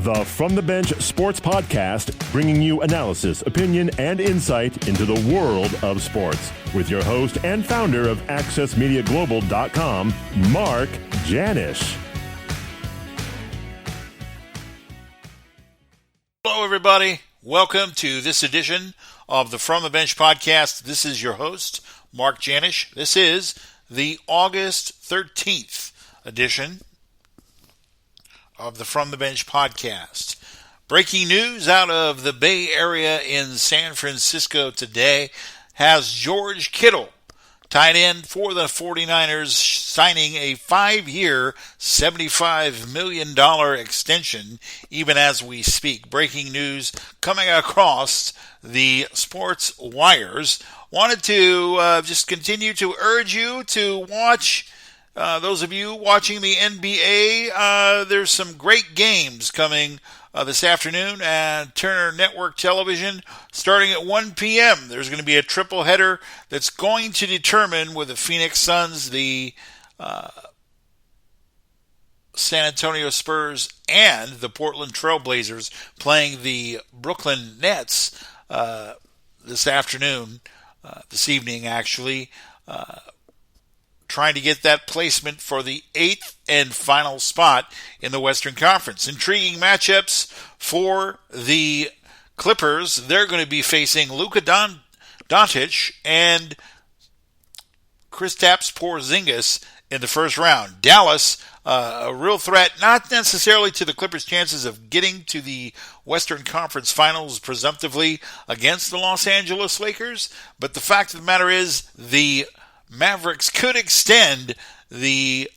The From the Bench Sports Podcast, bringing you analysis, opinion, and insight into the world of sports. With your host and founder of AccessMediaGlobal.com, Mark Janish. Hello, everybody. Welcome to this edition of the From the Bench Podcast. This is your host, Mark Janish. This is the August 13th edition of the From the Bench Podcast. Breaking news out of the Bay Area in San Francisco today has George Kittle, tight end for the 49ers, signing a 5-year, $75 million extension even as we speak. Breaking news coming across the sports wires. Wanted to just continue to urge you to watch. Those of you watching the NBA, there's some great games coming this afternoon at Turner Network Television starting at 1 p.m. There's going to be a triple header that's going to determine with the Phoenix Suns, the San Antonio Spurs, and the Portland Trail Blazers playing the Brooklyn Nets this evening actually. Trying to get that placement for the 8th and final spot in the Western Conference. Intriguing matchups for the Clippers. They're going to be facing Luka Doncic and Kristaps Porzingis in the first round. Dallas, a real threat, not necessarily to the Clippers' chances of getting to the Western Conference Finals presumptively against the Los Angeles Lakers, but the fact of the matter is the Mavericks could extend the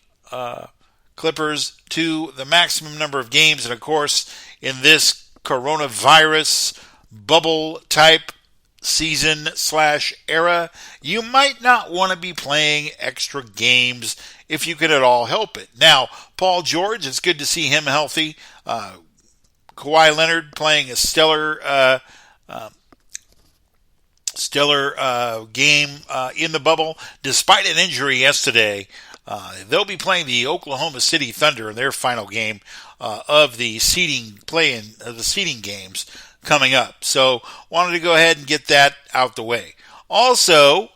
Clippers to the maximum number of games. And, of course, in this coronavirus bubble-type season/era, you might not want to be playing extra games if you can at all help it. Now, Paul George, it's good to see him healthy. Kawhi Leonard playing a stellar game in the bubble, despite an injury yesterday. They'll be playing the Oklahoma City Thunder in their final game of the seeding games coming up. So, wanted to go ahead and get that out the way. Also,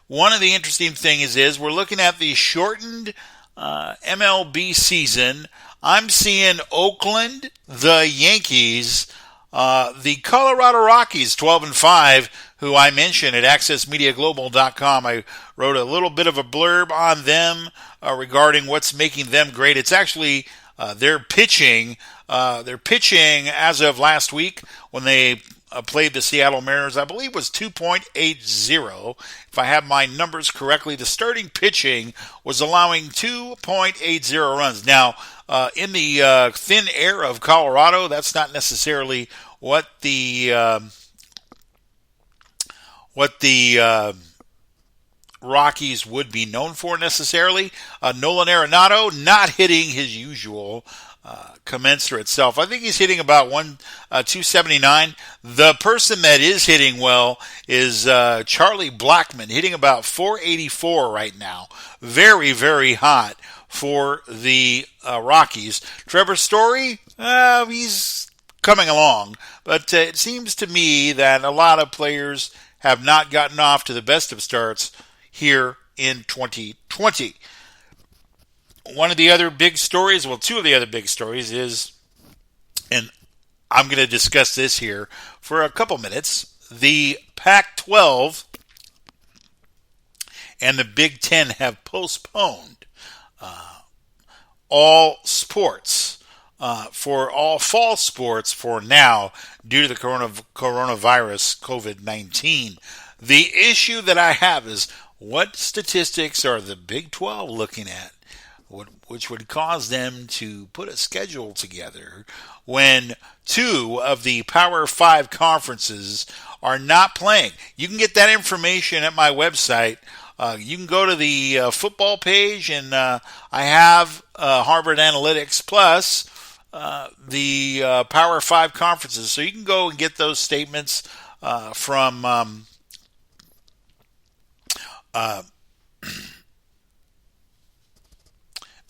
one of the interesting things is we're looking at the shortened MLB season. I'm seeing Oakland, the Yankees, the Colorado Rockies, 12-5, who I mentioned at AccessMediaGlobal.com. I wrote a little bit of a blurb on them regarding what's making them great. It's actually their pitching. Their pitching as of last week when they played the Seattle Mariners, I believe was 2.80. If I have my numbers correctly, the starting pitching was allowing 2.80 runs. Now, in the thin air of Colorado, that's not necessarily what the Rockies would be known for necessarily. Nolan Arenado not hitting his usual commensurate self. I think he's hitting about 279. The person that is hitting well is Charlie Blackmon, hitting about 484 right now. Very, very hot for the Rockies. Trevor Story, he's coming along, but it seems to me that a lot of players have not gotten off to the best of starts here in 2020. One of the other big stories, well, two of the other big stories is, and I'm going to discuss this here for a couple minutes, the Pac-12 and the Big Ten have postponed all sports, for all fall sports for now due to the coronavirus, COVID-19. The issue that I have is what statistics are the Big 12 looking at, which would cause them to put a schedule together when two of the Power 5 conferences are not playing. You can get that information at my website. You can go to the football page, and I have Harvard Analytics plus the Power 5 conferences. So you can go and get those statements from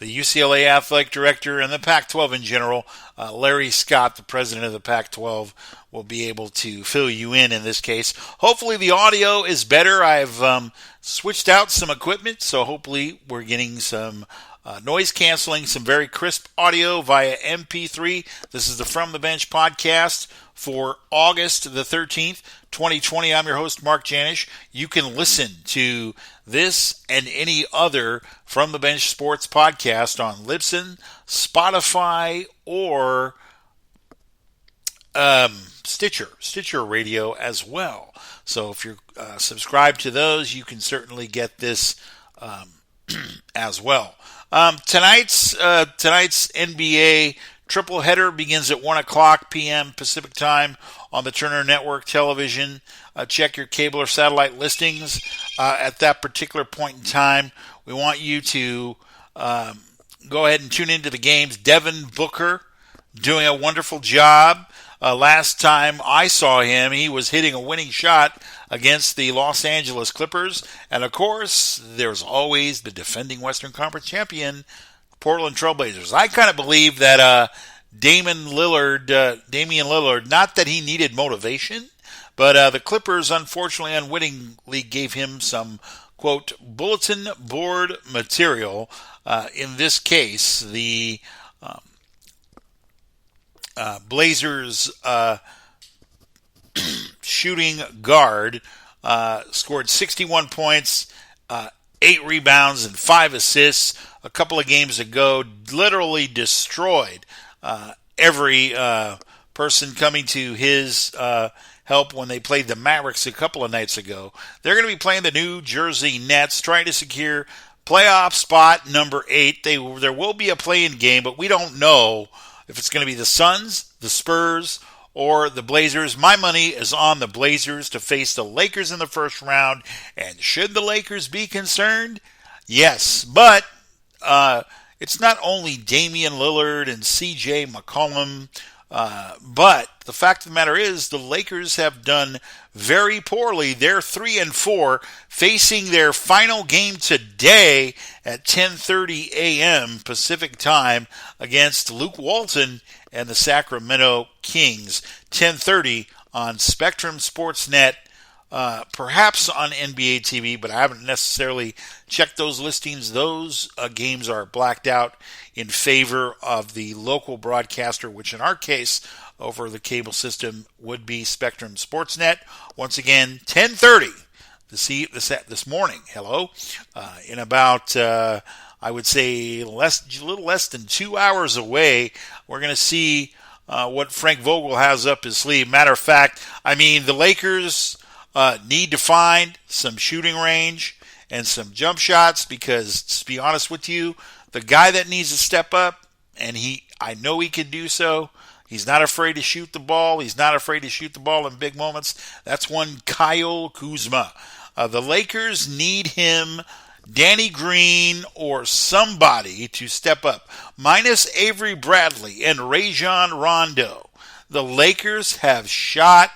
the UCLA athletic director, and the Pac-12 in general. Larry Scott, the president of the Pac-12, will be able to fill you in this case. Hopefully the audio is better. I've switched out some equipment, so hopefully we're getting some noise canceling, some very crisp audio via MP3. This is the From the Bench podcast for August the 13th, 2020. I'm your host, Mark Janish. You can listen to this and any other From the Bench sports podcast on Libsyn, Spotify, or Stitcher Radio as well. So if you're subscribed to those, you can certainly get this as well. Tonight's NBA triple header begins at 1 o'clock p.m. Pacific time on the Turner Network television. Check your cable or satellite listings at that particular point in time. We want you to go ahead and tune into the games. Devin Booker doing a wonderful job. Last time I saw him, he was hitting a winning shot against the Los Angeles Clippers. And, of course, there's always the defending Western Conference champion, Portland Trailblazers. I kind of believe that Damian Lillard, not that he needed motivation, but the Clippers, unfortunately, unwittingly gave him some, quote, bulletin board material. In this case, the Blazers shooting guard scored 61 points, 8 rebounds, and 5 assists a couple of games ago. Literally destroyed every person coming to his help when they played the Mavericks a couple of nights ago. They're going to be playing the New Jersey Nets, trying to secure playoff spot number 8. There will be a play-in game, but we don't know if it's going to be the Suns, the Spurs, or the Blazers. My money is on the Blazers to face the Lakers in the first round. And should the Lakers be concerned? Yes. But it's not only Damian Lillard and C.J. McCollum, but the fact of the matter is the Lakers have done very poorly. They're 3-4, facing their final game today at 10:30 a.m. Pacific time against Luke Walton and the Sacramento Kings. 10:30 on Spectrum Sportsnet, perhaps on NBA TV, but I haven't necessarily checked those listings. Those games are blacked out in favor of the local broadcaster, which in our case, over the cable system, would be Spectrum Sportsnet. Once again, 10:30 this morning. Hello, in about I would say a little less than 2 hours away. We're going to see what Frank Vogel has up his sleeve. Matter of fact, I mean the Lakers need to find some shooting range and some jump shots because, to be honest with you, the guy that needs to step up, and I know he can do so. He's not afraid to shoot the ball. He's not afraid to shoot the ball in big moments. That's one Kyle Kuzma. The Lakers need him, Danny Green, or somebody to step up. Minus Avery Bradley and Rajon Rondo. The Lakers have shot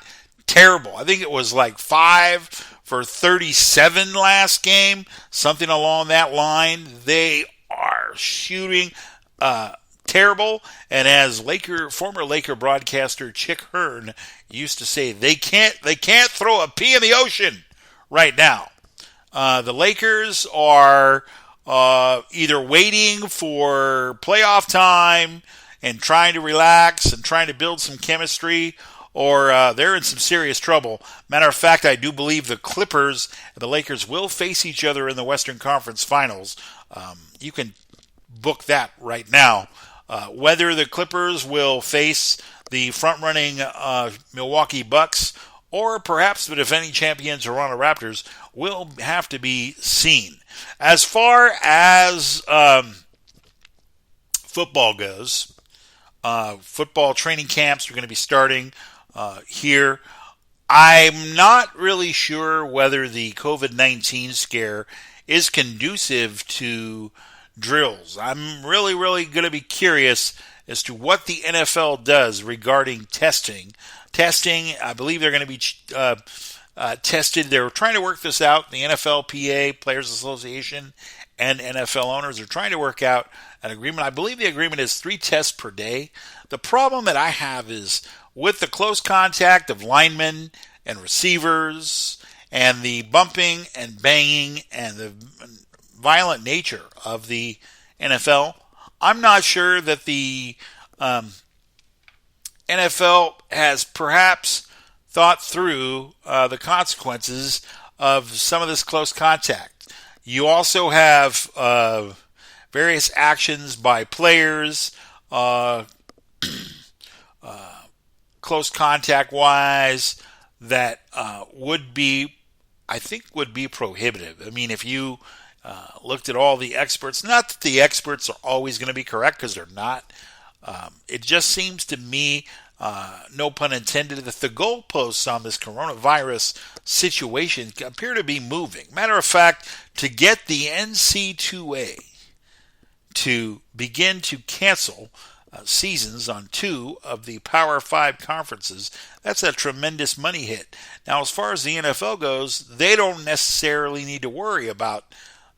terrible. I think it was like 5 for 37 last game, something along that line. They are shooting terrible, and as former Laker broadcaster Chick Hearn used to say, they can't throw a pea in the ocean right now. The Lakers are either waiting for playoff time and trying to relax and trying to build some chemistry, or they're in some serious trouble. Matter of fact, I do believe the Clippers and the Lakers will face each other in the Western Conference Finals. You can book that right now. Whether the Clippers will face the front-running Milwaukee Bucks or perhaps the defending champions Toronto Raptors will have to be seen. As far as football goes, football training camps are going to be starting here. I'm not really sure whether the COVID-19 scare is conducive to drills. I'm really going to be curious as to what the NFL does regarding testing. I believe they're going to be tested. They're trying to work this out, the NFLPA, Players Association, and NFL owners are trying to work out an agreement. I believe the agreement is 3 tests per day. The problem that I have is with the close contact of linemen and receivers and the bumping and banging and the violent nature of the NFL, I'm not sure that the NFL has perhaps thought through the consequences of some of this close contact. You also have various actions by players, close contact wise, that would be prohibitive. I mean, if you looked at all the experts, not that the experts are always going to be correct, because they're not. It just seems to me, no pun intended, that the goalposts on this coronavirus situation appear to be moving. Matter of fact, to get the NC2A to begin to cancel seasons on 2 of the Power 5 conferences, that's a tremendous money hit. Now, as far as the NFL goes, they don't necessarily need to worry about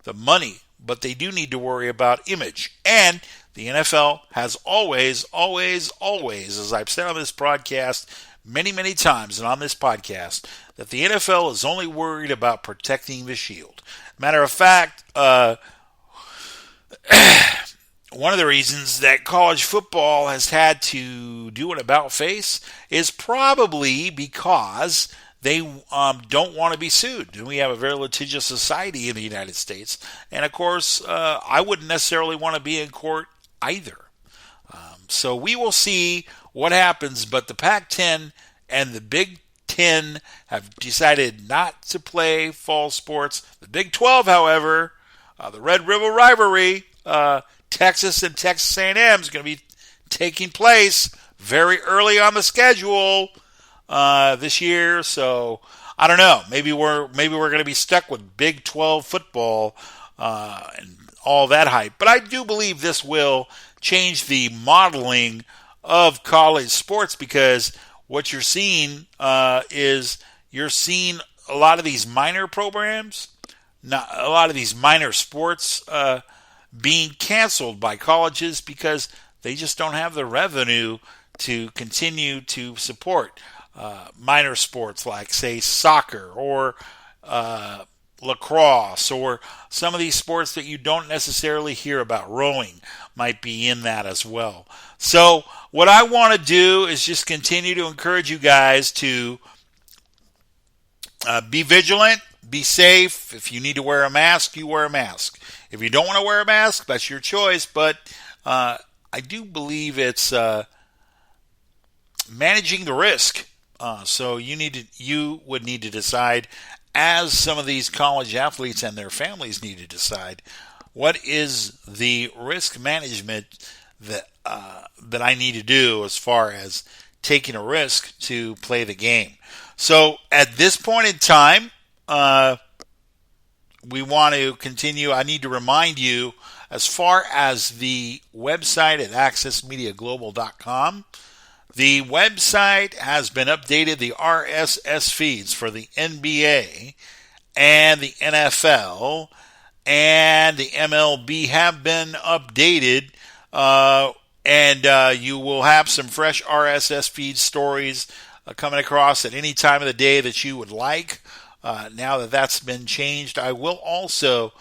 the money, but they do need to worry about image. And the NFL has always, as I've said on this broadcast many, many times and on this podcast, that the NFL is only worried about protecting the shield. Matter of fact, one of the reasons that college football has had to do an about-face is probably because they don't want to be sued. And we have a very litigious society in the United States. And, of course, I wouldn't necessarily want to be in court either. So we will see what happens. But the Pac-10 and the Big Ten have decided not to play fall sports. The Big 12, however, the Red River rivalry, Texas and Texas A&M is going to be taking place very early on the schedule this year. So I don't know. Maybe we're going to be stuck with Big 12 football and all that hype. But I do believe this will change the modeling of college sports, because what you're seeing is you're seeing a lot of these minor programs, not a lot of these minor sports being canceled by colleges because they just don't have the revenue to continue to support minor sports like, say, soccer or lacrosse, or some of these sports that you don't necessarily hear about. Rowing might be in that as well. So what I want to do is just continue to encourage you guys to be vigilant, be safe. If you need to wear a mask, you wear a mask. If you don't want to wear a mask, that's your choice. But I do believe it's managing the risk. So you would need to decide, as some of these college athletes and their families need to decide, what is the risk management that I need to do as far as taking a risk to play the game. So at this point in time, we want to continue. I need to remind you, as far as the website at accessmediaglobal.com, the website has been updated. The RSS feeds for the NBA and the NFL and the MLB have been updated, and you will have some fresh RSS feed stories coming across at any time of the day that you would like. Now that that's been changed, I will also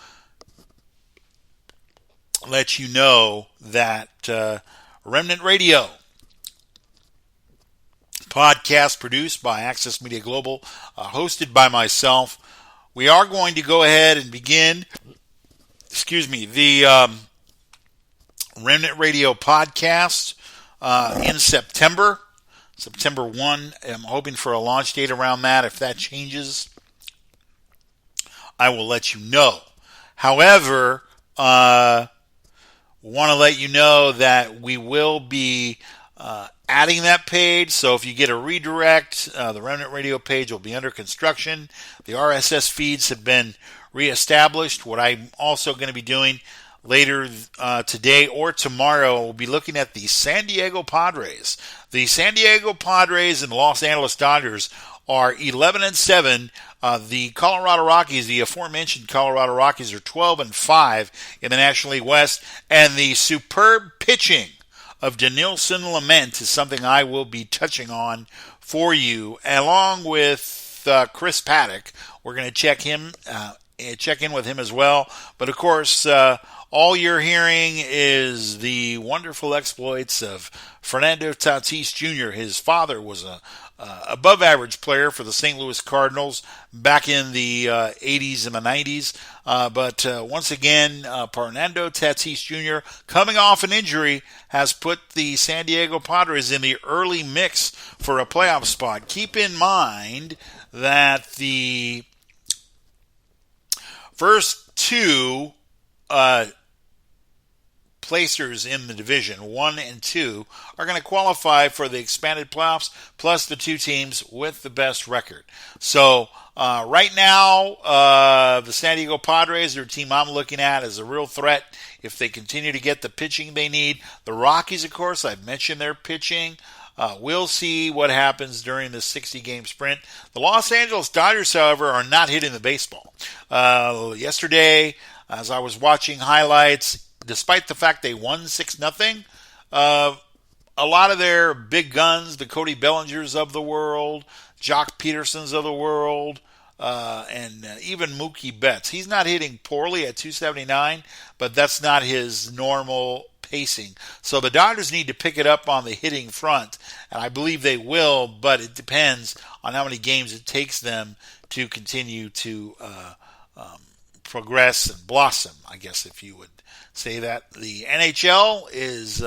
let you know that Remnant Radio podcast produced by Access Media Global, hosted by myself. We are going to go ahead and begin, the Remnant Radio podcast in September 1. I'm hoping for a launch date around that. If that changes, I will let you know. However, want to let you know that we will be adding that page. So if you get a redirect, the Remnant Radio page will be under construction. The RSS feeds have been reestablished. What I'm also going to be doing later today or tomorrow, we'll be looking at the San Diego Padres. The San Diego Padres and Los Angeles Dodgers are 11-7. The Colorado Rockies, the aforementioned Colorado Rockies, are 12-5 in the National League West, and the superb pitching of Dinelson Lamet is something I will be touching on for you, along with Chris Paddock. We're going to check in with him as well. But of course, all you're hearing is the wonderful exploits of Fernando Tatis Jr. His father was a above-average player for the St. Louis Cardinals back in the 80s and the 90s. But once again, Fernando Tatis Jr., coming off an injury, has put the San Diego Padres in the early mix for a playoff spot. Keep in mind that the first two placers in the division, 1 and 2, are going to qualify for the expanded playoffs, plus the two teams with the best record. So right now, the San Diego Padres are a team I'm looking at as a real threat if they continue to get the pitching they need. The Rockies, of course, I've mentioned their pitching. We'll see what happens during the 60-game sprint. The Los Angeles Dodgers, however, are not hitting the baseball. Yesterday, as I was watching highlights, despite the fact they won 6-0, a lot of their big guns, the Cody Bellingers of the world, Jock Petersons of the world, and even Mookie Betts. He's not hitting poorly at 279, but that's not his normal pacing. So the Dodgers need to pick it up on the hitting front, and I believe they will, but it depends on how many games it takes them to continue to progress and blossom, I guess, if you would say that. The NHL is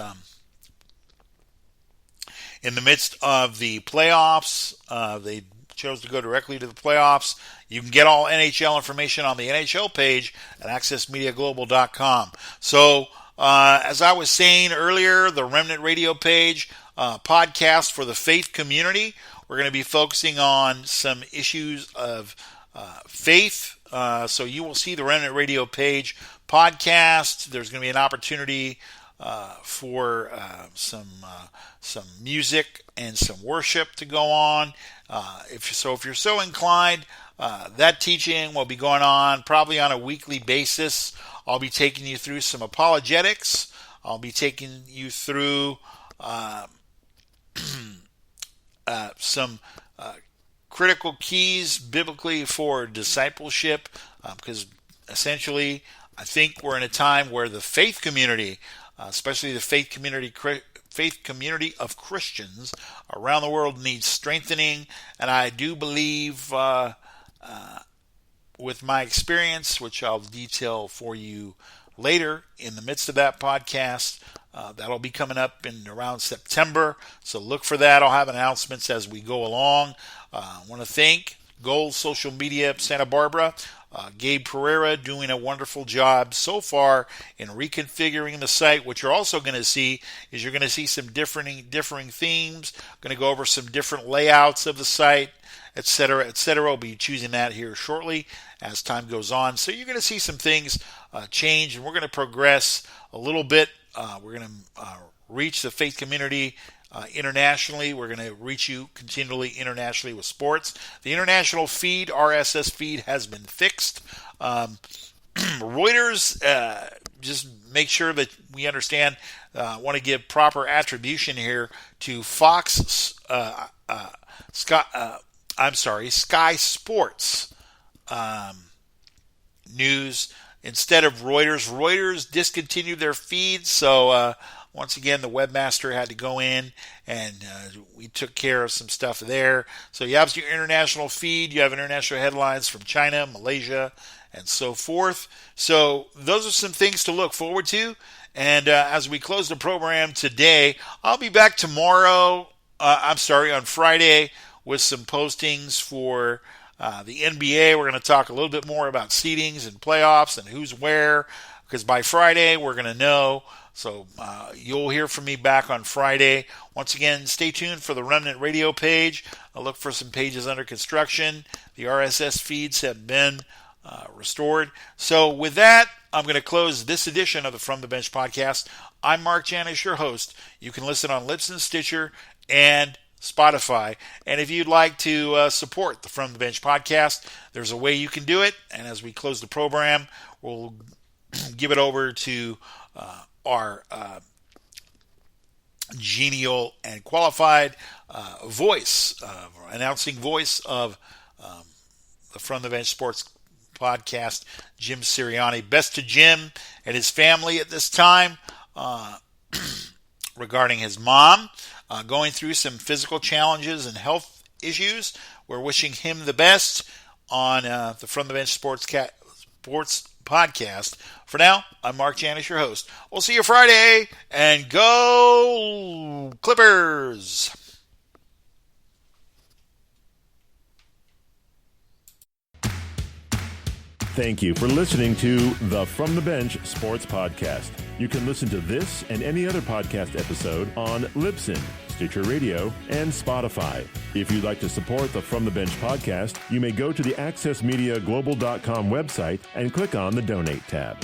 in the midst of the playoffs. They chose to go directly to the playoffs. You can get all NHL information on the NHL page at accessmediaglobal.com. So, as I was saying earlier, the Remnant Radio page, podcast for the faith community. We're going to be focusing on some issues of faith. So you will see the Remnant Radio page podcast. There's going to be an opportunity for some music and some worship to go on. If you're so inclined, that teaching will be going on probably on a weekly basis. I'll be taking you through some apologetics. I'll be taking you through some critical keys biblically for discipleship, because essentially I think we're in a time where the faith community, especially the faith community of Christians around the world, needs strengthening. And I do believe, with my experience, which I'll detail for you later in the midst of that podcast, that'll be coming up in around September. So look for that. I'll have announcements as we go along. I want to thank Gold Social Media Santa Barbara, Gabe Pereira, doing a wonderful job so far in reconfiguring the site. What you're also going to see is you're going to see some differing themes. Going to go over some different layouts of the site, etc., etc. We'll be choosing that here shortly as time goes on. So you're going to see some things change, and we're going to progress a little bit. We're going to reach the faith community internationally. We're going to reach you continually internationally with sports. The international feed, RSS feed, has been fixed. Reuters, just make sure that we understand. I want to give proper attribution here to Fox, Sky Sports news instead of Reuters. Reuters discontinued their feed, so once again, the webmaster had to go in, and we took care of some stuff there. So you have your international feed. You have international headlines from China, Malaysia, and so forth. So those are some things to look forward to. And as we close the program today, I'll be back tomorrow, on Friday, with some postings for the NBA. We're going to talk a little bit more about seedings and playoffs and who's where, because by Friday we're going to know. So you'll hear from me back on Friday. Once again, stay tuned for the Remnant Radio page. I'll look for some pages under construction. The RSS feeds have been restored. So with that, I'm going to close this edition of the From the Bench podcast. I'm Mark Janish, your host. You can listen on Libsyn, Stitcher, and Spotify. And if you'd like to support the From the Bench podcast, there's a way you can do it. And as we close the program, we'll give it over to our genial and qualified announcing voice of the From the Bench Sports podcast, Jim Sirianni. Best to Jim and his family at this time regarding his mom going through some physical challenges and health issues. We're wishing him the best on the From the Bench Sports podcast. For now, I'm Mark Janish, your host. We'll see you Friday, and go Clippers! Thank you for listening to the From the Bench Sports Podcast. You can listen to this and any other podcast episode on Libsyn, Stitcher Radio, and Spotify. If you'd like to support the From the Bench podcast, you may go to the AccessMediaGlobal.com website and click on the Donate tab.